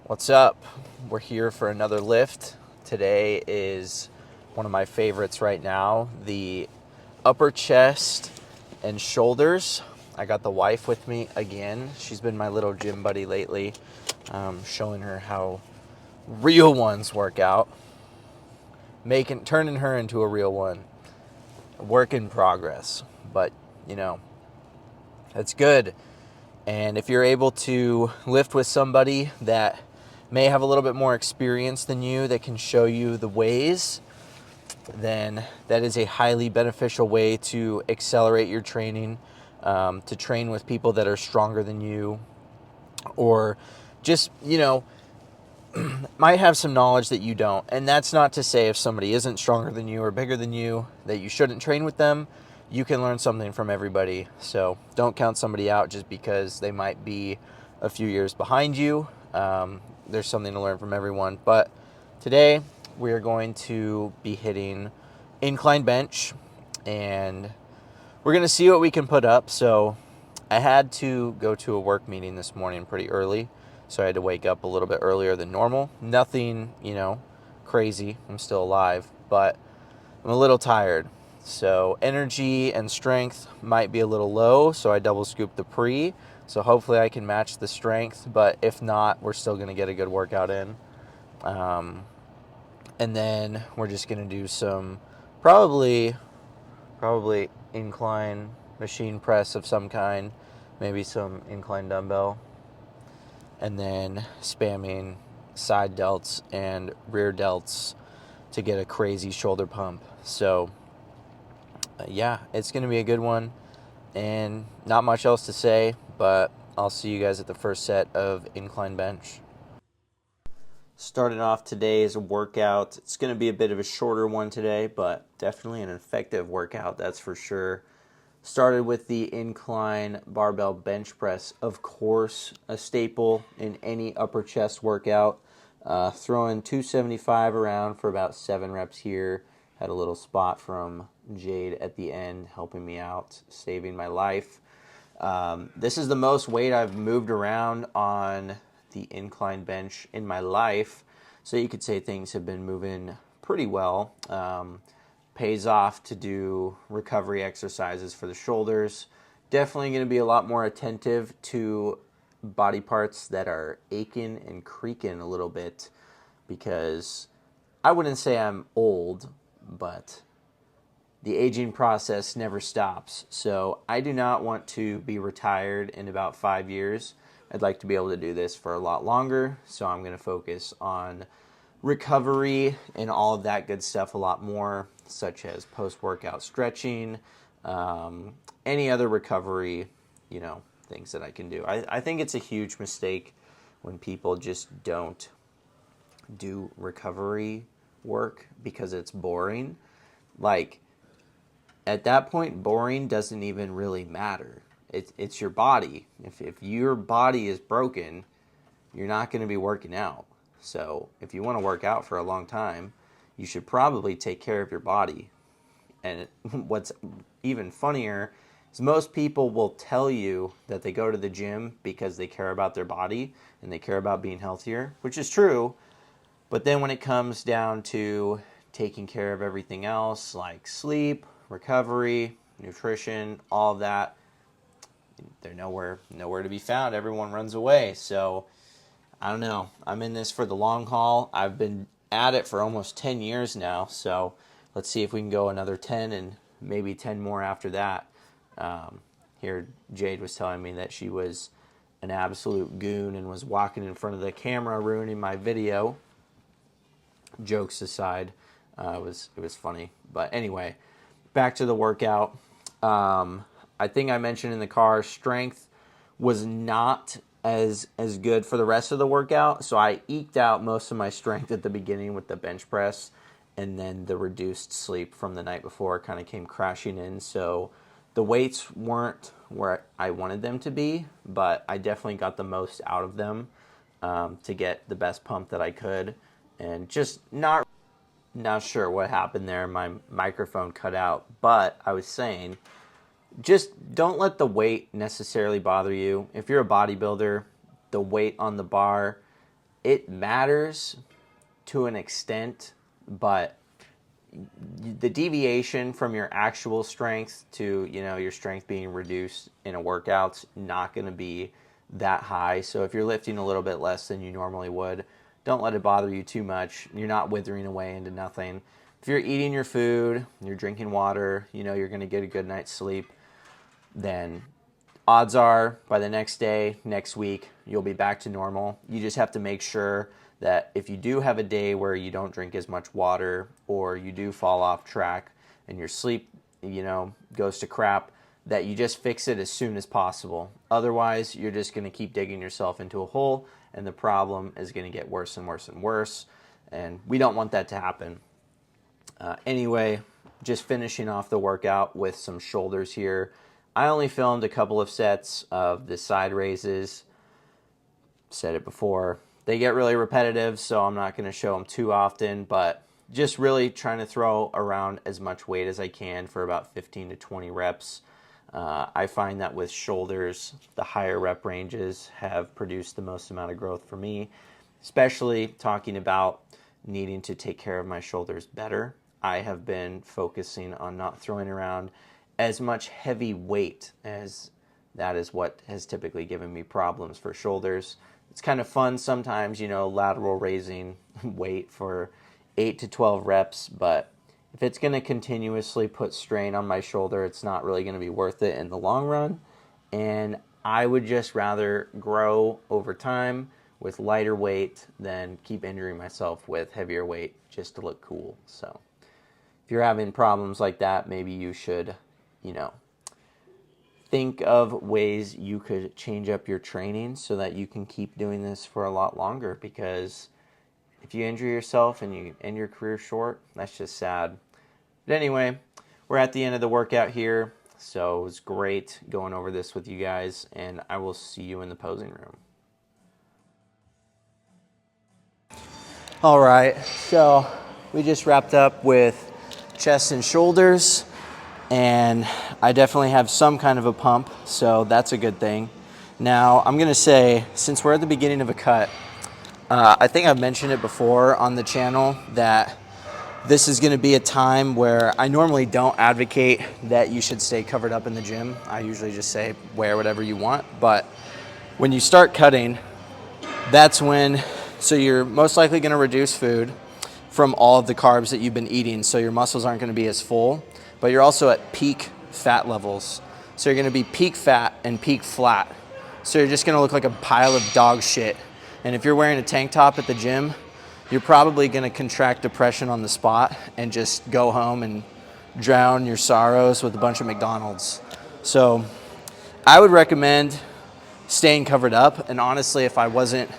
What's up? We're here for another lift. Today is one of my favorites right now, the upper chest and shoulders. I got the wife with me again. She's been my little gym buddy lately, showing her how real ones work out, turning her into a real one. A work in progress, but you know, that's good. And if you're able to lift with somebody that may have a little bit more experience than you that can show you the ways, then that is a highly beneficial way to accelerate your training, to train with people that are stronger than you, or just, might have some knowledge that you don't. And that's not to say if somebody isn't stronger than you or bigger than you that you shouldn't train with them. You can learn something from everybody. So don't count somebody out just because they might be a few years behind you. There's something to learn from everyone. But today we are going to be hitting incline bench, and we're going to see what we can put up. So I had to go to a work meeting this morning pretty early, so I had to wake up a little bit earlier than normal. Nothing, crazy. I'm still alive, but I'm a little tired. So energy and strength might be a little low, so I double scooped the pre. So hopefully I can match the strength, but if not, we're still going to get a good workout in. And then we're just going to do some probably incline machine press of some kind, maybe some incline dumbbell, and then spamming side delts and rear delts to get a crazy shoulder pump. So yeah, it's going to be a good one, and not much else to say, but I'll see you guys at the first set of incline bench. Starting off today's workout, it's going to be a bit of a shorter one today, but definitely an effective workout, that's for sure. Started with the incline barbell bench press, of course, a staple in any upper chest workout. Throwing 275 around for about 7 reps here. Had a little spot from Jade at the end helping me out, saving my life. This is the most weight I've moved around on the incline bench in my life, so you could say things have been moving pretty well. Pays off to do recovery exercises for the shoulders. Definitely going to be a lot more attentive to body parts that are aching and creaking a little bit, because I wouldn't say I'm old, but the aging process never stops. So I do not want to be retired in about 5 years. I'd like to be able to do this for a lot longer, so I'm going to focus on recovery and all of that good stuff a lot more, such as post-workout stretching, any other recovery, things that I can do. I think it's a huge mistake when people just don't do recovery work because it's boring. Like, at that point, boring doesn't even really matter. It's your body. If your body is broken, you're not going to be working out. So if you want to work out for a long time, you should probably take care of your body. And what's even funnier is most people will tell you that they go to the gym because they care about their body and they care about being healthier, which is true. But then when it comes down to taking care of everything else, like sleep, recovery, nutrition, all of that, they're nowhere to be found. Everyone runs away. So I don't know. I'm in this for the long haul. I've been at it for almost 10 years now. So let's see if we can go another 10 and maybe 10 more after that. Here, Jade was telling me that she was an absolute goon and was walking in front of the camera ruining my video. Jokes aside, it was funny. But anyway, back to the workout. I think I mentioned in the car, strength was not as good for the rest of the workout, so I eked out most of my strength at the beginning with the bench press, and then the reduced sleep from the night before kind of came crashing in. So the weights weren't where I wanted them to be, but I definitely got the most out of them, to get the best pump that I could. And just not sure what happened there. My microphone cut out, but I was saying, just don't let the weight necessarily bother you. If you're a bodybuilder, the weight on the bar it matters to an extent, but the deviation from your actual strength to, you know, your strength being reduced in a workout's not going to be that high. So if you're lifting a little bit less than you normally would, don't let it bother you too much. You're not withering away into nothing. If you're eating your food, you're drinking water, you know, you're going to get a good night's sleep, then odds are by the next day, next week, you'll be back to normal. You just have to make sure that if you do have a day where you don't drink as much water, or you do fall off track and your sleep, you know, goes to crap, that you just fix it as soon as possible. Otherwise, you're just going to keep digging yourself into a hole, and the problem is going to get worse and worse and worse, and we don't want that to happen. Anyway, just finishing off the workout with some shoulders here. I only filmed a couple of sets of the side raises. Said it before. They get really repetitive, so I'm not going to show them too often, but just really trying to throw around as much weight as I can for about 15 to 20 reps. I find that with shoulders, the higher rep ranges have produced the most amount of growth for me, especially talking about needing to take care of my shoulders better. I have been focusing on not throwing around as much heavy weight, as that is what has typically given me problems for shoulders. It's kind of fun sometimes, you know, lateral raising weight for 8 to 12 reps, but if it's going to continuously put strain on my shoulder, it's not really going to be worth it in the long run. And I would just rather grow over time with lighter weight than keep injuring myself with heavier weight just to look cool. So if you're having problems like that, maybe you should, you know, think of ways you could change up your training so that you can keep doing this for a lot longer, because if you injure yourself and you end your career short, that's just sad. But anyway, we're at the end of the workout here, so it was great going over this with you guys, and I will see you in the posing room. All right, so we just wrapped up with chest and shoulders, and I definitely have some kind of a pump, so that's a good thing. Now, I'm going to say, since we're at the beginning of a cut, I think I've mentioned it before on the channel that this is going to be a time where I normally don't advocate that you should stay covered up in the gym. I usually just say wear whatever you want, but when you start cutting, that's when, so you're most likely going to reduce food from all of the carbs that you've been eating, so your muscles aren't going to be as full, but you're also at peak fat levels. So you're going to be peak fat and peak flat. So you're just going to look like a pile of dog shit. And if you're wearing a tank top at the gym, you're probably going to contract depression on the spot and just go home and drown your sorrows with a bunch of McDonald's. So I would recommend staying covered up. And honestly, if I wasn't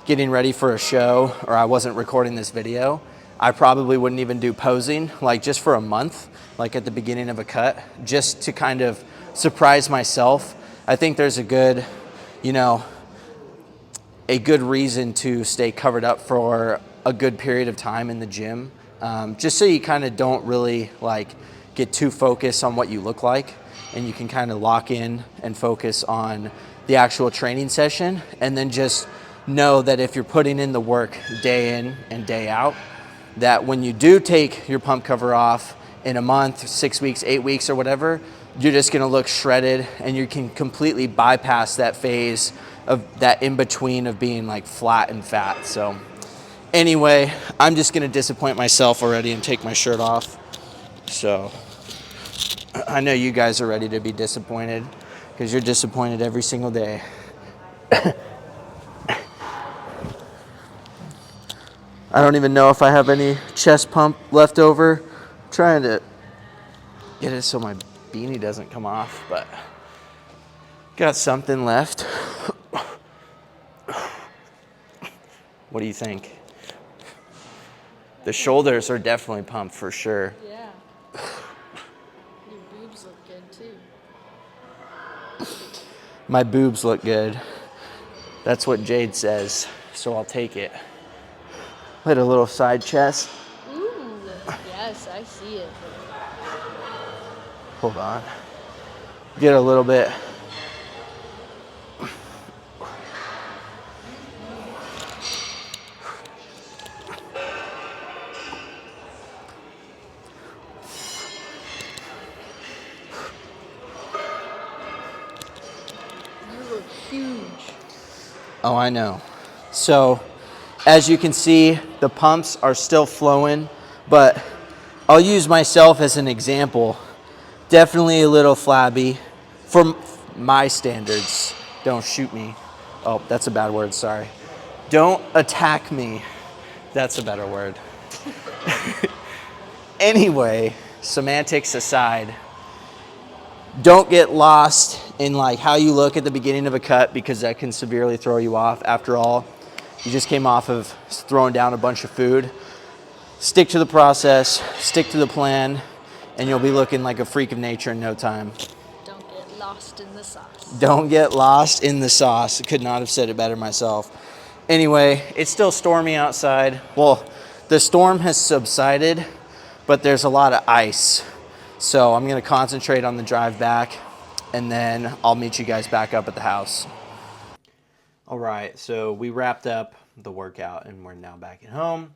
getting ready for a show or I wasn't recording this video, I probably wouldn't even do posing, like just for a month, like at the beginning of a cut, just to kind of surprise myself. I think there's a good, you know, a good reason to stay covered up for a good period of time in the gym, just so you kind of don't really like get too focused on what you look like, and you can kind of lock in and focus on the actual training session, and then just know that if you're putting in the work day in and day out, that when you do take your pump cover off in a month, 6 weeks, 8 weeks, or whatever, you're just gonna look shredded, and you can completely bypass that phase of that in between of being like flat and fat. So anyway, I'm just gonna disappoint myself already and take my shirt off. So I know you guys are ready to be disappointed, because you're disappointed every single day. I don't even know if I have any chest pump left over. I'm trying to get it so my beanie doesn't come off, but got something left. What do you think? The shoulders are definitely pumped for sure. Yeah. Your boobs look good too. My boobs look good. That's what Jade says, so I'll take it. Hit a little side chest. Ooh, yes, I see it. Hold on. Get a little bit. Oh, I know. So, as you can see, the pumps are still flowing, but I'll use myself as an example. Definitely a little flabby for my standards. Don't shoot me. Oh, that's a bad word, sorry. Don't attack me. That's a better word. Anyway, semantics aside, don't get lost in like how you look at the beginning of a cut because that can severely throw you off. After all, you just came off of throwing down a bunch of food. Stick to the process, stick to the plan, and you'll be looking like a freak of nature in no time. Don't get lost in the sauce. Don't get lost in the sauce. I could not have said it better myself. Anyway, it's still stormy outside. Well, the storm has subsided, but there's a lot of ice. So I'm gonna concentrate on the drive back, and then I'll meet you guys back up at the house. All right, so we wrapped up the workout and we're now back at home.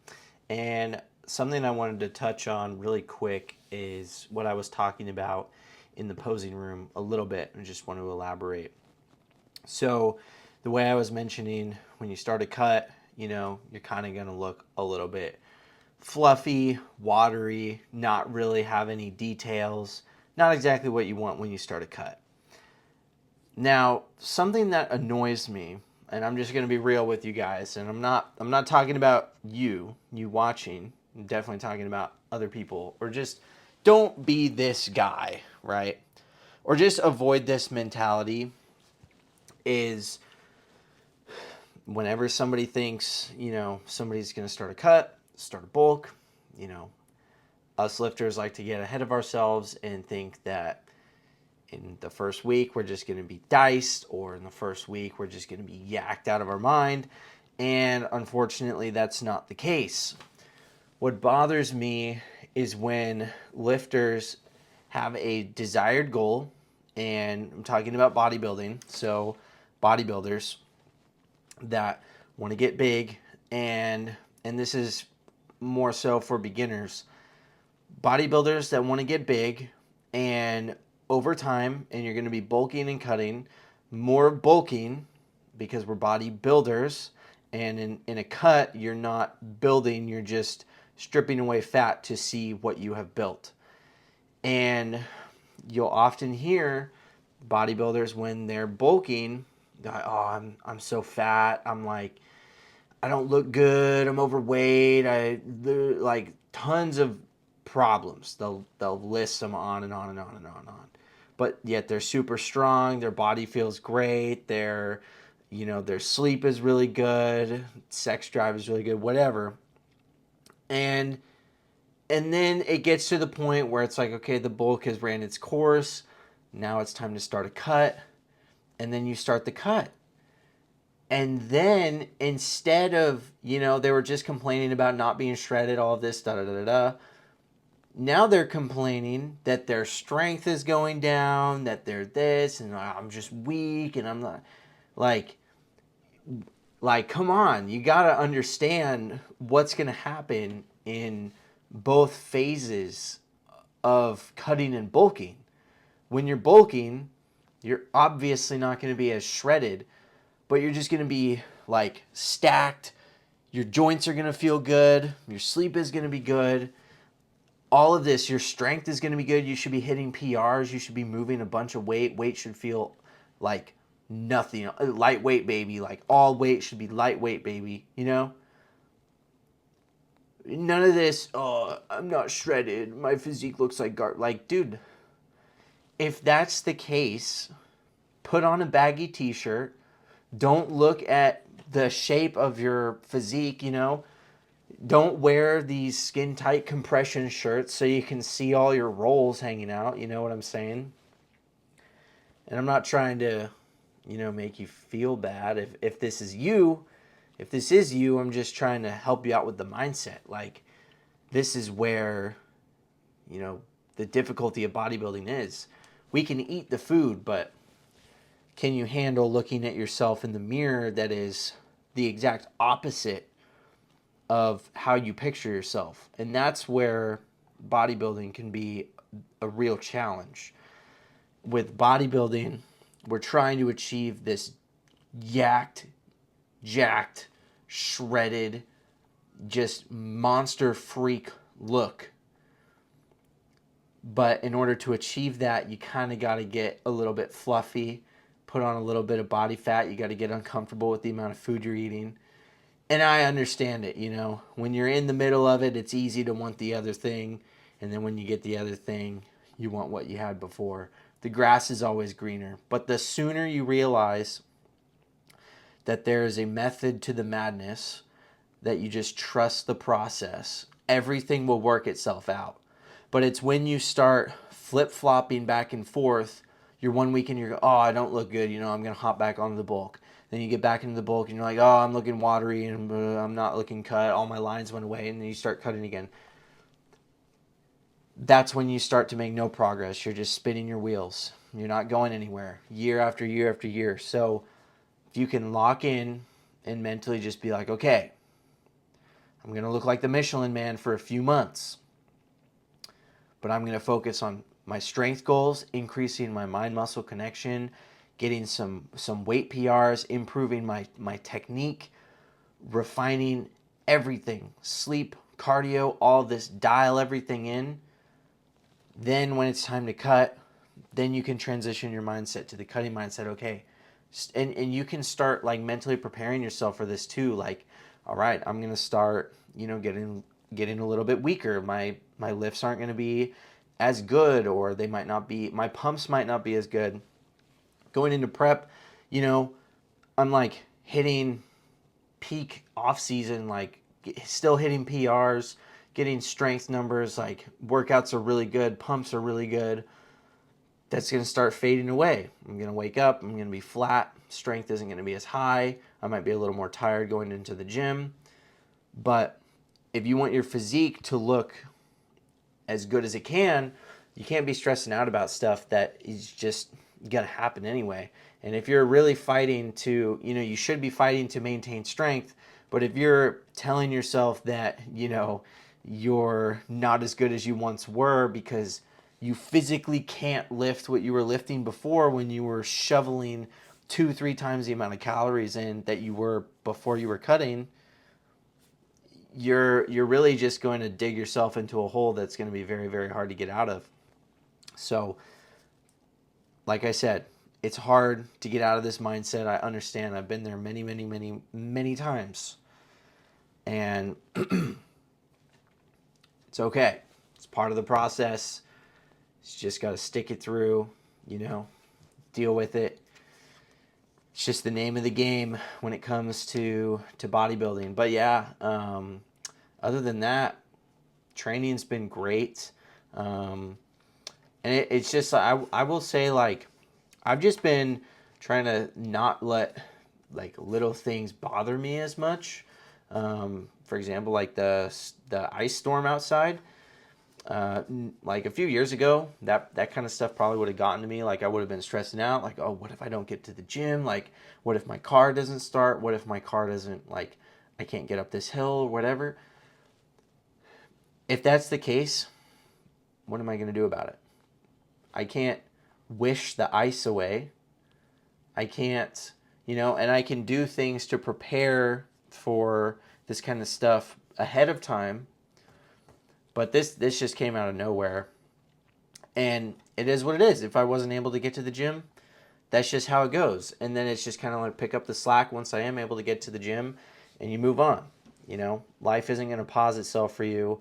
And something I wanted to touch on really quick is what I was talking about in the posing room a little bit, and just want to elaborate. So, the way I was mentioning, when you start a cut, you're kind of going to look a little bit fluffy, watery, not really have any details, not exactly what you want when you start a cut. Now, something that annoys me, and I'm just going to be real with you guys, and I'm not talking about you watching. I'm definitely talking about other people, or just don't be this guy, right? Or just avoid this mentality is whenever somebody thinks, somebody's going to start a cut, start a bulk, us lifters like to get ahead of ourselves and think that in the first week we're just going to be diced, or in the first week we're just going to be yacked out of our mind. And unfortunately, that's not the case. What bothers me is when lifters have a desired goal, and I'm talking about bodybuilding. So bodybuilders that want to get big, and this is more so for beginners. Bodybuilders that want to get big, and over time, and you're going to be bulking and cutting, more bulking because we're bodybuilders, and in a cut, you're not building, you're just stripping away fat to see what you have built. And you'll often hear bodybuilders when they're bulking, they're like, oh, I'm so fat, I don't look good, I'm overweight, like tons of problems. They'll list them on and on and on and on and on. But yet they're super strong, their body feels great, their sleep is really good, sex drive is really good, whatever. And then it gets to the point where it's like, okay, the bulk has ran its course. Now it's time to start a cut. And then you start the cut. And then instead of, they were just complaining about not being shredded, all of this, da da da da. Now they're complaining that their strength is going down, that they're this, and I'm just weak, and I'm not like, come on, you got to understand what's going to happen in both phases of cutting and bulking. When you're bulking, you're obviously not going to be as shredded, but you're just going to be like stacked. Your joints are going to feel good. Your sleep is going to be good. All of this, your strength is going to be good. You should be hitting PRs. You should be moving a bunch of weight. Weight should feel like nothing. Lightweight, baby. Like all weight should be lightweight, baby. None of this, oh, I'm not shredded. My physique looks like garbage. Like, dude, if that's the case, put on a baggy t-shirt. Don't look at the shape of your physique, Don't wear these skin-tight compression shirts so you can see all your rolls hanging out. You know what I'm saying? And I'm not trying to, make you feel bad. If this is you, I'm just trying to help you out with the mindset. Like, this is where, the difficulty of bodybuilding is. We can eat the food, but can you handle looking at yourself in the mirror that is the exact opposite of how you picture yourself? And that's where bodybuilding can be a real challenge. With bodybuilding, we're trying to achieve this yacked, jacked, shredded, just monster freak look. But in order to achieve that, you kind of got to get a little bit fluffy, put on a little bit of body fat. You got to get uncomfortable with the amount of food you're eating. And I understand it, you know. When you're in the middle of it, it's easy to want the other thing. And then when you get the other thing, you want what you had before. The grass is always greener. But the sooner you realize that there is a method to the madness, that you just trust the process, everything will work itself out. But it's when you start flip-flopping back and forth, you're 1 week and you're, oh, I don't look good, you know, I'm going to hop back onto the bulk. Then you get back into the bulk and you're like, oh, I'm looking watery and I'm not looking cut. All my lines went away. And then you start cutting again. That's when you start to make no progress. You're just spinning your wheels. You're not going anywhere year after year after year. So if you can lock in and mentally just be like, okay, I'm going to look like the Michelin Man for a few months, but I'm going to focus on my strength goals, increasing my mind-muscle connection, getting some weight PRs, improving my technique, refining everything, sleep, cardio, all this, dial everything in. Then when it's time to cut, then you can transition your mindset to the cutting mindset. Okay, and you can start like mentally preparing yourself for this too. Like, all right, I'm gonna start, you know, getting a little bit weaker. My lifts aren't gonna be as good, or they might not be. My pumps might not be as good. Going into prep, you know, I'm like hitting peak off season, like still hitting PRs, getting strength numbers, like workouts are really good, pumps are really good. That's going to start fading away. I'm going to wake up, I'm going to be flat, strength isn't going to be as high, I might be a little more tired going into the gym. But if you want your physique to look as good as it can, you can't be stressing out about stuff that is just going to happen anyway. And if you're really fighting to, you know, you should be fighting to maintain strength, but if you're telling yourself that, you know, you're not as good as you once were because you physically can't lift what you were lifting before when you were shoveling 2-3 times the amount of calories in that you were before you were cutting, you're really just going to dig yourself into a hole that's going to be very, very hard to get out of. So, like I said, it's hard to get out of this mindset. I understand. I've been there many, many, many, many times. And it's okay. It's part of the process. You just got to stick it through, you know, deal with it. It's just the name of the game when it comes to bodybuilding. But yeah, other than that, training's been great. And it's just, I will say, like, I've just been trying to not let like little things bother me as much. For example, like the ice storm outside. Like a few years ago, that kind of stuff probably would have gotten to me. Like I would have been stressing out. Like, oh, what if I don't get to the gym? Like, what if my car doesn't start? What if my car doesn't, like, I can't get up this hill or whatever? If that's the case, what am I going to do about it? I can't wish the ice away. I can't, you know, and I can do things to prepare for this kind of stuff ahead of time. But this just came out of nowhere. And it is what it is. If I wasn't able to get to the gym, that's just how it goes. And then it's just kind of like pick up the slack once I am able to get to the gym and you move on. You know, life isn't going to pause itself for you.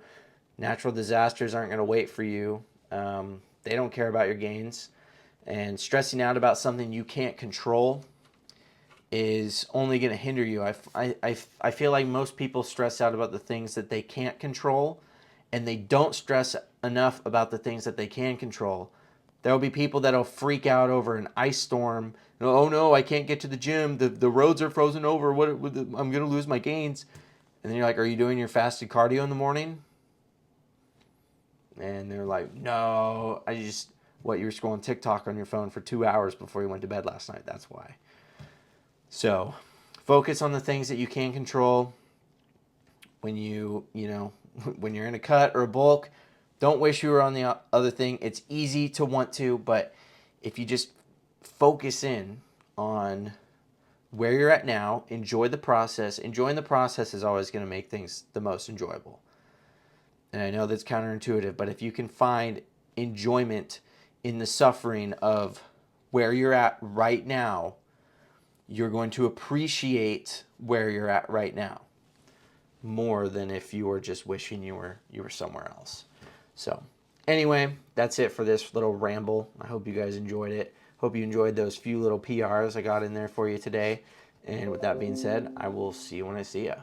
Natural disasters aren't going to wait for you. They don't care about your gains. And stressing out about something you can't control is only going to hinder you. I feel like most people stress out about the things that they can't control, and they don't stress enough about the things that they can control. There will be people that will freak out over an ice storm. Oh no, I can't get to the gym. The roads are frozen over. I'm going to lose my gains. And then you're like, are you doing your fasted cardio in the morning? And they're like, no, you were scrolling TikTok on your phone for 2 hours before you went to bed last night. That's why. So focus on the things that you can control. When when you're in a cut or a bulk, don't wish you were on the other thing. It's easy to want to, but if you just focus in on where you're at now, enjoy the process. Enjoying the process is always going to make things the most enjoyable. And I know that's counterintuitive, but if you can find enjoyment in the suffering of where you're at right now, you're going to appreciate where you're at right now more than if you were just wishing you were somewhere else. So anyway, that's it for this little ramble. I hope you guys enjoyed it. Hope you enjoyed those few little PRs I got in there for you today. And with that being said, I will see you when I see you.